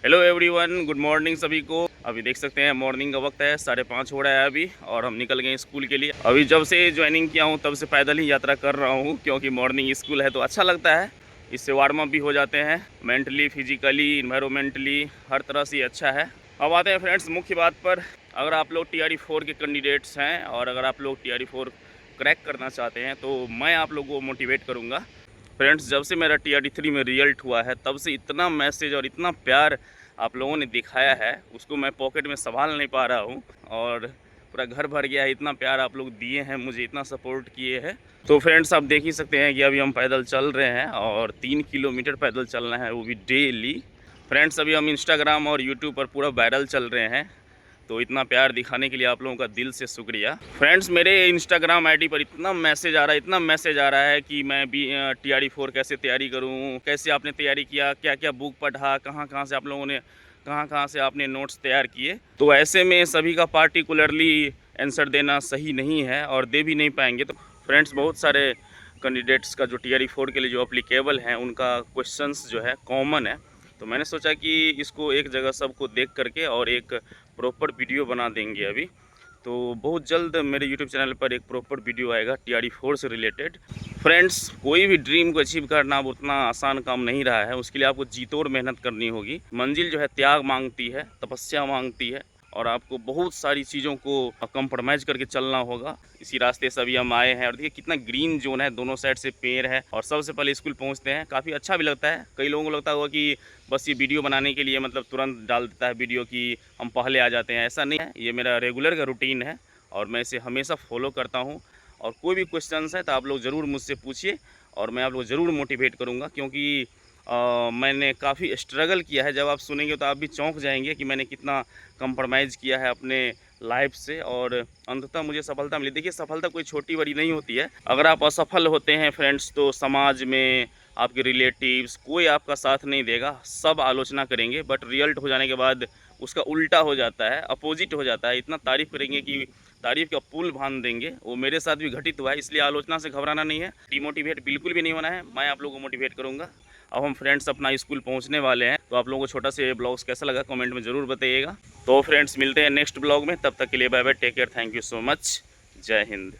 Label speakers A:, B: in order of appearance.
A: Hello everyone, good morning सभी को। अभी देख सकते हैं मॉर्निंग का वक्त है, 5:30 हो रहा है अभी और हम निकल गए स्कूल के लिए। अभी जब से ज्वाइनिंग किया हूँ तब से पैदल ही यात्रा कर रहा हूँ, क्योंकि मॉर्निंग स्कूल है तो अच्छा लगता है। इससे वार्म अप भी हो जाते हैं, मेंटली, फिजिकली, इन्वायरमेंटली, हर तरह से अच्छा है। अब आते हैं फ्रेंड्स मुख्य बात पर। अगर आप लोग TRE 4 के कैंडिडेट्स हैं और अगर आप लोग TRE 4 क्रैक करना चाहते हैं तो मैं आप लोगों को मोटिवेट करूँगा। फ्रेंड्स, जब से मेरा TRE 3 में रिजल्ट हुआ है तब से इतना मैसेज और इतना प्यार आप लोगों ने दिखाया है, उसको मैं पॉकेट में संभाल नहीं पा रहा हूँ और पूरा घर भर गया है। इतना प्यार आप लोग दिए हैं मुझे, इतना सपोर्ट किए हैं। तो फ्रेंड्स, आप देख ही सकते हैं कि अभी हम पैदल चल रहे हैं और 3 किलोमीटर पैदल चलना है, वो भी डेली। फ्रेंड्स, अभी हम इंस्टाग्राम और यूट्यूब पर पूरा वायरल चल रहे हैं, तो इतना प्यार दिखाने के लिए आप लोगों का दिल से शुक्रिया। फ्रेंड्स, मेरे इंस्टाग्राम आईडी पर इतना मैसेज आ रहा है कि मैं भी TRE 4 कैसे तैयारी करूं, कैसे आपने तैयारी किया, क्या क्या बुक पढ़ा, कहाँ से आप लोगों ने कहाँ से आपने नोट्स तैयार किए। तो ऐसे में सभी का पार्टिकुलरली आंसर देना सही नहीं है और दे भी नहीं पाएंगे। तो फ्रेंड्स, बहुत सारे कैंडिडेट्स का जो TRE 4 के लिए जो अप्लीकेबल हैं उनका क्वेश्चंस जो है कॉमन है। तो मैंने सोचा कि इसको एक जगह सबको देख करके और एक प्रॉपर वीडियो बना देंगे अभी। तो बहुत जल्द मेरे यूट्यूब चैनल पर एक प्रॉपर वीडियो आएगा TRE 4 से रिलेटेड। फ्रेंड्स, कोई भी ड्रीम को अचीव करना अब उतना आसान काम नहीं रहा है, उसके लिए आपको जी तोड़ मेहनत करनी होगी। मंजिल जो है त्याग मांगती है, तपस्या मांगती है और आपको बहुत सारी चीज़ों को कंप्रोमाइज़ करके चलना होगा। इसी रास्ते से अभी हम आए हैं और देखिए कितना ग्रीन जोन है, दोनों साइड से पेड़ है और सबसे पहले स्कूल पहुंचते हैं। काफ़ी अच्छा भी लगता है। कई लोगों को लगता होगा कि बस ये वीडियो बनाने के लिए मतलब तुरंत डाल देता है वीडियो कि हम पहले आ जाते हैं, ऐसा नहीं है। ये मेरा रेगुलर का रूटीन है और मैं इसे हमेशा फॉलो करता हूँ। और कोई भी क्वेश्चंस है तो आप लोग ज़रूर मुझसे पूछिए और मैं आप लोग ज़रूर मोटिवेट करूँगा, क्योंकि मैंने काफ़ी स्ट्रगल किया है। जब आप सुनेंगे तो आप भी चौंक जाएंगे कि मैंने कितना कंप्रोमाइज़ किया है अपने लाइफ से और अंततः मुझे सफलता मिली। देखिए, सफलता कोई छोटी बड़ी नहीं होती है। अगर आप असफल होते हैं फ्रेंड्स तो समाज में आपके रिलेटिव्स कोई आपका साथ नहीं देगा, सब आलोचना करेंगे। बट रिजल्ट हो जाने के बाद उसका उल्टा हो जाता है, अपोजिट हो जाता है। इतना तारीफ़ करेंगे कि तारीफ़ का पुल बांध देंगे। वो मेरे साथ भी घटित हुआ है, इसलिए आलोचना से घबराना नहीं है, डिमोटिवेट बिल्कुल भी नहीं होना है। मैं आप लोगों को मोटिवेट करूँगा। अब हम फ्रेंड्स अपना स्कूल पहुंचने वाले हैं, तो आप लोगों को छोटा से ब्लॉग्स कैसा लगा कमेंट में ज़रूर बताइएगा। तो फ्रेंड्स, मिलते हैं नेक्स्ट ब्लॉग में, तब तक के लिए bye bye, take care, thank you so much, जय हिंद।